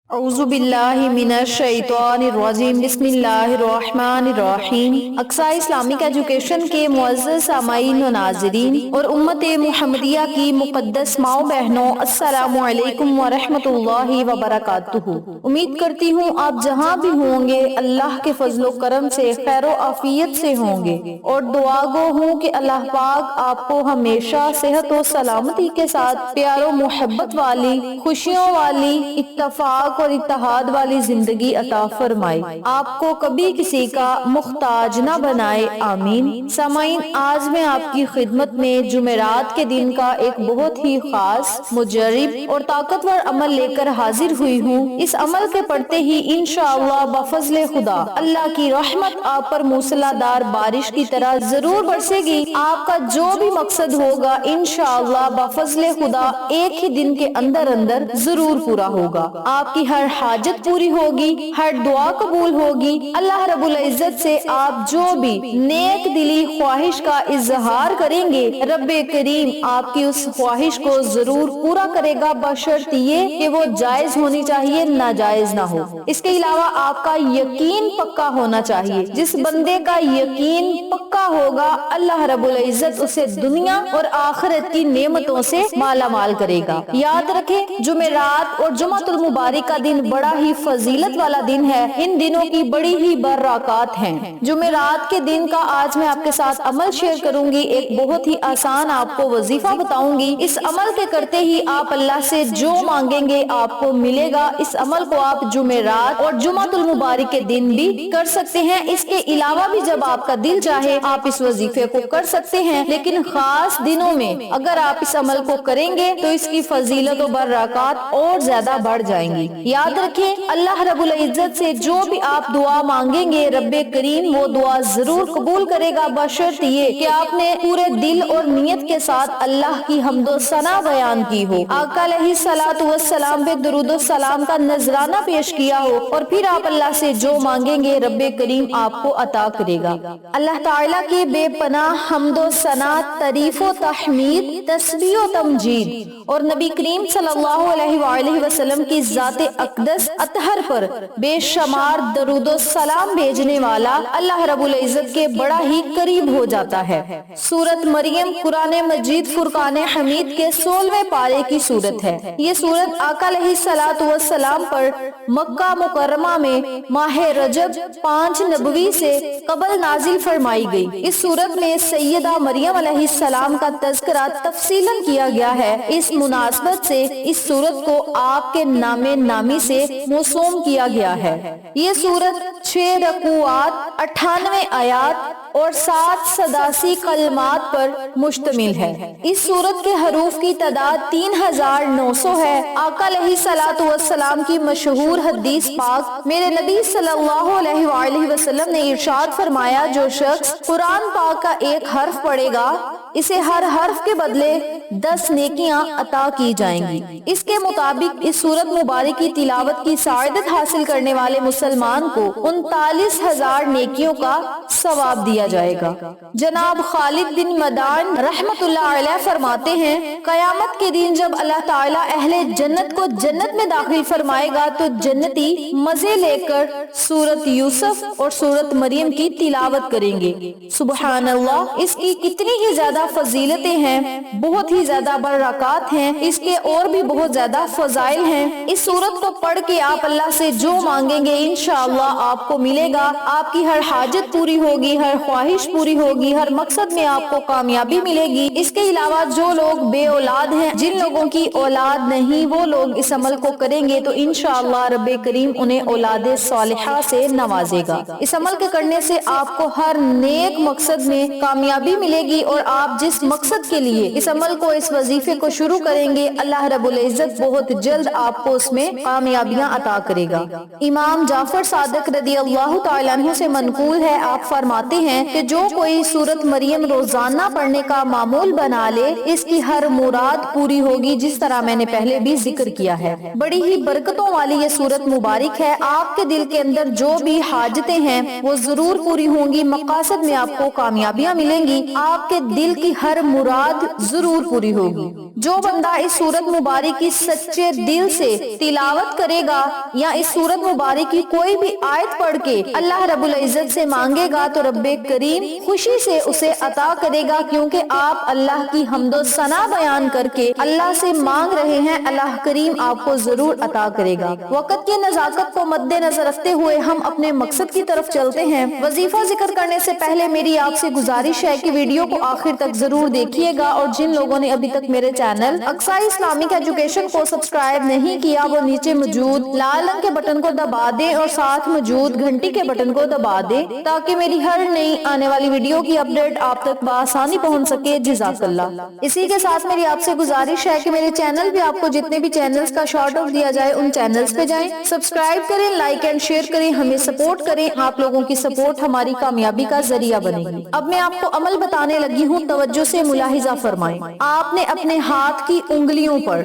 اعوذ باللہ من الشیطان الرجیم بسم اللہ الرحمن الرحیم۔ اقصی اسلامک ایجوکیشن کے معزز سامعین و ناظرین اور امت محمدیہ کی مقدس ماؤں بہنوں، السلام علیکم ورحمۃ اللہ وبرکاتہ۔ امید کرتی ہوں آپ جہاں بھی ہوں گے اللہ کے فضل و کرم سے خیر و عافیت سے ہوں گے، اور دعا گو ہوں کہ اللہ پاک آپ کو ہمیشہ صحت و سلامتی کے ساتھ پیار و محبت والی، خوشیوں والی، اتفاق اور اتحاد والی زندگی عطا فرمائے، آپ کو کبھی کسی کا محتاج نہ بنائے، آمین۔ سامعین، آج میں آپ کی خدمت میں جمعرات کے دن کا ایک بہت ہی خاص، مجرب اور طاقتور عمل لے کر حاضر ہوئی ہوں۔ اس عمل کے پڑھتے ہی انشاءاللہ بفضل خدا اللہ کی رحمت آپ پر موسلا دھار بارش کی طرح ضرور برسے گی۔ آپ کا جو بھی مقصد ہوگا انشاءاللہ بفضل خدا ایک ہی دن کے اندر ضرور پورا ہوگا۔ آپ کی ہر حاجت پوری ہوگی، ہر دعا قبول ہوگی۔ اللہ رب العزت سے آپ جو بھی نیک دلی خواہش کا اظہار کریں گے، رب کریم آپ کی اس خواہش کو ضرور پورا کرے گا، بشرط یہ کہ وہ جائز ہونی چاہیے، ناجائز نہ ہو۔ اس کے علاوہ آپ کا یقین پکا ہونا چاہیے۔ جس بندے کا یقین پکا ہوگا اللہ رب العزت اسے دنیا اور آخرت کی نعمتوں سے مالا مال کرے گا۔ یاد رکھیں، جمعرات اور جمعۃ المبارک کا دن بڑا ہی فضیلت والا دن ہے، ان دنوں کی بڑی ہی برکات ہیں۔ جمعرات کے دن کا آج میں آپ کے ساتھ عمل شیئر کروں گی، ایک بہت ہی آسان آپ کو وظیفہ بتاؤں گی۔ اس عمل کے کرتے ہی آپ اللہ سے جو مانگیں گے آپ کو ملے گا۔ اس عمل کو آپ جمعرات اور جمعۃ المبارک کے دن بھی کر سکتے ہیں۔ اس کے علاوہ بھی جب آپ کا دل چاہے آپ اس وظیفے کو کر سکتے ہیں، لیکن خاص دنوں میں اگر آپ اس عمل کو کریں گے تو اس کی فضیلت و برکات اور زیادہ بڑھ جائیں گی۔ یاد رکھیں، اللہ رب العزت سے جو بھی آپ دعا مانگیں گے رب کریم وہ دعا ضرور قبول کرے گا، بشرط یہ کہ آپ نے پورے دل اور نیت کے ساتھ اللہ کی حمد و ثنا بیان کی ہو، آقا علیہ الصلوۃ والسلام پہ درود و سلام کا نذرانہ پیش کیا ہو، اور پھر آپ اللہ سے جو مانگیں گے رب کریم آپ کو عطا کرے گا۔ اللہ تعالیٰ کی بے پناہ حمد و ثنا، تعریف و تحمید، تسبیح و تمجید، اور نبی کریم صلی اللہ علیہ وآلہ وسلم کی ذات اقدس اطہر پر بے شمار درود و سلام بھیجنے والا اللہ رب العزت کے بڑا ہی قریب ہو جاتا ہے۔ سورت مریم قرآن مجید فرقان حمید کے 16ویں پارے کی سورت ہے۔ یہ سورت آقا علیہ الصلوۃ والسلام پر مکہ مکرمہ میں ماہ رجب 5 نبوی سے قبل نازل فرمائی گئی۔ اس سورت میں سیدہ مریم علیہ السلام کا تذکرہ تفصیلاً کیا گیا ہے۔ اس مناسبت سے اس سورت کو آپ کے نام نامی سے موسوم کیا گیا ہے۔ یہ سورت 6 رکوعات، 98 آیات اور 787 کلمات پر مشتمل ہے۔ اس سورت کے حروف کی تعداد 3900 ہے۔ آقا علیہ الصلوۃ والسلام کی مشہور حدیث پاک میرے نبی صلی اللہ علیہ وآلہ وسلم نے ارشاد فرمایا، جو شخص قرآن پاک کا ایک حرف پڑھے گا اسے ہر حرف کے بدلے 10 نیکیاں عطا کی جائیں گی۔ اس کے مطابق اس سورت مبارک کی تلاوت کی سعادت حاصل کرنے والے مسلمان کو 39,000 نیکیوں کا ثواب دیا جائے گا۔ جناب خالد بن مدان رحمت اللہ علیہ فرماتے ہیں، قیامت کے دن جب اللہ تعالیٰ اہل جنت کو جنت میں داخل فرمائے گا تو جنتی مزے لے کر سورت یوسف اور سورت مریم کی تلاوت کریں گے۔ سبحان اللہ، اس کی کتنی ہی زیادہ فضیلتیں ہیں، بہت ہی زیادہ برکات ہیں، اس کے اور بھی بہت زیادہ فضائل ہیں۔ اس سورت کو پڑھ کے آپ اللہ سے جو مانگیں گے انشاءاللہ آپ کو ملے گا۔ آپ کی ہر حاجت پوری ہوگی، ہر خواہش پوری ہوگی، ہر مقصد میں آپ کو کامیابی ملے گی۔ اس کے علاوہ جو لوگ بے اولاد ہیں، جن لوگوں کی اولاد نہیں، وہ لوگ اس عمل کو کریں گے تو انشاءاللہ رب کریم انہیں اولاد صالحہ سے نوازے گا۔ اس عمل کے کرنے سے آپ کو ہر نیک مقصد میں کامیابی ملے گی، اور آپ جس مقصد کے لیے اس عمل کو، اس وظیفے کو شروع کریں گے اللہ رب العزت بہت جلد آپ کو اس میں کامیابیاں عطا کرے گا۔ امام جعفر صادق رضی اللہ تعالیٰ عنہ سے منقول ہے، آپ فرماتے ہیں کہ جو کوئی سورت مریم روزانہ پڑھنے کا معمول بنا لے اس کی ہر مراد پوری ہوگی، جس طرح میں نے پہلے بھی ذکر کیا ہے۔ بڑی ہی برکتوں والی یہ سورت مبارک ہے۔ آپ کے دل کے اندر جو بھی حاجتیں ہیں وہ ضرور پوری ہوں گی، مقاصد میں آپ کو کامیابیاں ملیں گی، آپ کے دل کی ہر مراد ضرور پوری ہوگی۔ جو بندہ اس سورت مبارک کی سچے دل سے تلاوت کرے گا یا اس سورت مبارک کی کوئی بھی آیت پڑھ کے اللہ رب العزت سے مانگے گا تو رب کریم خوشی سے اسے عطا کرے گا، کیونکہ آپ اللہ کی حمد و ثنا بیان کر کے اللہ سے مانگ رہے ہیں، اللہ کریم آپ کو ضرور عطا کرے گا۔ وقت کی نزاکت کو مد نظر رکھتے ہوئے ہم اپنے مقصد کی طرف چلتے ہیں۔ وظیفہ ذکر کرنے سے پہلے میری آپ سے گزارش ہے کہ ویڈیو کو آخر تک ضرور دیکھیے گا، اور جن لوگوں نے ابھی تک میرے چینل اقصی اسلامک ایجوکیشن کو سبسکرائب نہیں کیا وہ نیچے موجود لال رنگ کے بٹن کو دبا دیں اور ساتھ موجود گھنٹی کے بٹن کو دبا دیں تاکہ میری ہر نئی آنے والی ویڈیو کی اپڈیٹ آپ تک بآسانی پہنچ سکے۔ جزاک اللہ۔ اسی کے ساتھ میری آپ سے گزارش ہے کہ میرے چینل پہ آپ کو جتنے بھی چینلز کا شارٹ آؤٹ دیا جائے ان چینلز پہ جائیں، سبسکرائب کریں، لائک اینڈ شیئر کریں، ہمیں سپورٹ کریں۔ آپ لوگوں کی سپورٹ ہماری کامیابی کا ذریعہ بنے گی۔ اب میں آپ کو عمل بتانے لگی ہوں، توجہ سے ملاحظہ فرمائیں۔ آپ نے اپنے ہاتھ کی انگلیوں پر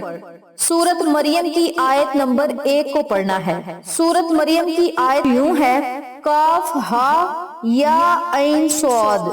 سورت مریم کی آیت نمبر 1 کو پڑھنا ہے۔ سورت مریم کی آیت یوں ہے، کاف ہا یا عین صاد،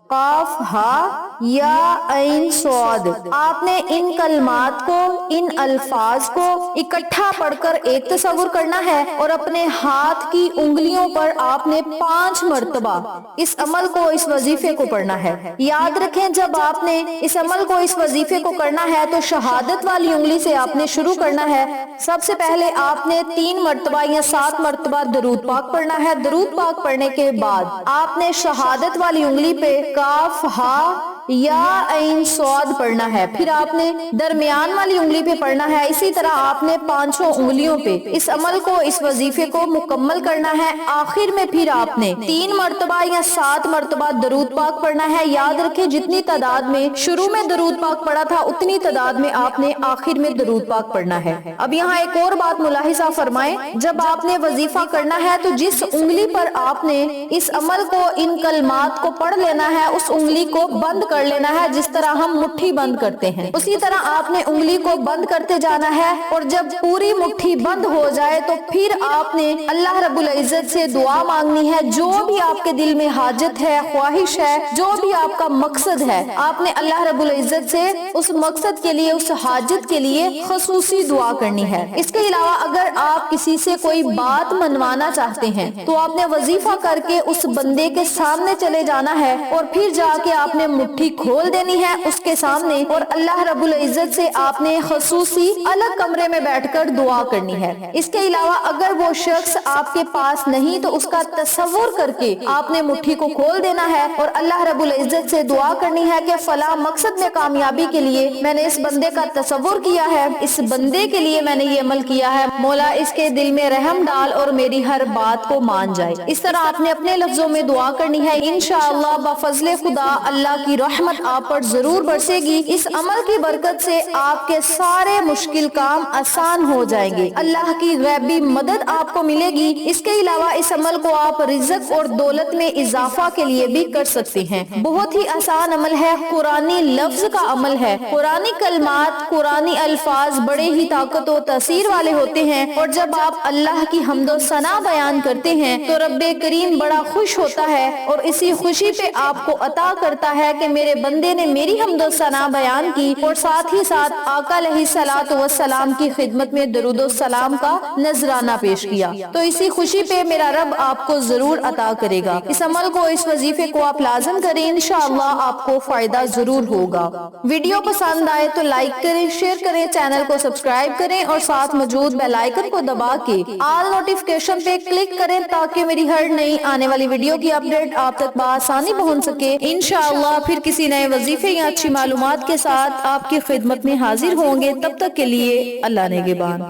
قاف ہا یا عین صاد۔ آپ نے ان کلمات کو، ان الفاظ کو اکٹھا پڑھ کر ایک تصور کرنا ہے اور اپنے ہاتھ کی انگلیوں پر آپ نے 5 مرتبہ اس عمل کو، اس وظیفے کو پڑھنا ہے۔ یاد رکھیں جب آپ نے اس عمل کو، اس وظیفے کو کرنا ہے تو شہادت والی انگلی سے آپ نے شروع کرنا ہے۔ سب سے پہلے آپ نے 3 مرتبہ یا 7 مرتبہ درود پاک پڑھنا ہے۔ درود پاک پڑھنے کے بعد آپ نے شہادت والی انگلی پہ کاف ہا یا عین صاد پڑھنا ہے، پھر آپ نے درمیان والی انگلی پہ پڑھنا ہے۔ اسی طرح آپ نے 5 انگلیوں پہ اس عمل کو، اس وظیفے کو مکمل کرنا ہے۔ آخر میں پھر آپ نے 3 مرتبہ یا 7 مرتبہ درود پاک پڑھنا ہے۔ یاد رکھیں جتنی تعداد میں شروع میں درود پاک پڑھا تھا اتنی تعداد میں آپ نے آخر میں درود پاک پڑھنا ہے۔ اب یہاں ایک اور بات ملاحظہ فرمائیں، جب آپ نے وظیفہ کرنا ہے تو جس انگلی پر آپ نے اس عمل کو، ان کلمات کو پڑھ لینا ہے اس انگلی کو بند کر لینا ہے، جس طرح ہم مٹھی بند کرتے ہیں اسی طرح آپ نے انگلی کو بند کرتے جانا ہے، اور جب پوری مٹھی بند ہو جائے تو پھر آپ نے اللہ رب العزت سے دعا مانگنی ہے۔ جو بھی آپ کے دل میں حاجت ہے، خواہش ہے، جو بھی آپ کا مقصد ہے، آپ نے اللہ رب العزت سے اس مقصد کے لیے، اس حاجت کے لیے خصوصی دعا کرنی ہے۔ اس کے علاوہ اگر آپ کسی سے کوئی بات منوانا چاہتے ہیں تو آپ نے وظیفہ کر کے اس بندے کے سامنے چلے جانا ہے اور پھر جا کے آپ نے مٹھی کھول دینی ہے اس کے سامنے، اور اللہ رب العزت سے آپ نے خصوصی الگ کمرے میں بیٹھ کر دعا کرنی ہے۔ اس کے علاوہ اگر وہ شخص آپ کے پاس نہیں تو اس کا تصور کر کے آپ نے مٹھی کو کھول دینا ہے اور اللہ رب العزت سے دعا کرنی ہے کہ فلاں مقصد میں کامیابی کے لیے میں نے اس بندے کا تصور کیا ہے، اس بندے کے لیے میں نے یہ عمل کیا ہے، مولا اس کے دل میں رحم ڈال اور میری ہر بات کو مان جائے۔ اس طرح آپ نے اپنے لفظوں میں دعا کرنی ہے۔ انشاءاللہ بفضل خدا اللہ کی رحمت آپ پر ضرور برسے گی۔ اس عمل کی برکت سے آپ کے سارے مشکل کام آسان ہو جائیں گے، اللہ کی غیبی مدد آپ کو ملے گی۔ اس کے علاوہ اس عمل کو آپ رزق اور دولت میں اضافہ کے لیے بھی کر سکتے ہیں۔ بہت ہی آسان عمل ہے، قرآنی لفظ کا عمل ہے۔ قرآنی کلمات، قرآنی الفاظ بڑے ہی طاقت و تاثیر والے ہوتے ہیں، اور جب آپ اللہ کی حمد و ثنا بیان کرتے ہیں تو رب کریم بڑا خوش ہوتا ہے اور اسی خوشی پہ آپ کو عطا کرتا ہے کہ میرے بندے نے میری حمد و ثنا بیان کی اور ساتھ ہی ساتھ آقا علیہ الصلوۃ والسلام کی خدمت میں درود و سلام کا نذرانہ پیش کیا، تو اسی خوشی پہ میرا رب آپ کو ضرور عطا کرے گا۔ اس عمل کو، اس وظیفے کو آپ لازم کریں، انشاءاللہ آپ کو فائدہ ضرور ہوگا۔ ویڈیو پسند آئے تو لائک کریں، شیئر کریں، چینل کو سبسکرائب کریں اور ساتھ موجود بیل آئیکن کو دبا کے آل نوٹیفکیشن پہ کلک کریں تاکہ میری ہر نئی آنے والی ویڈیو کی اپڈیٹ آپ تک بآسانی پہنچ سکے۔ انشاءاللہ پھر کسی نئے وظیفے یا اچھی معلومات کے ساتھ آپ کی خدمت میں حاضر ہوں گے، تب تک کے لیے اللہ نگہبان۔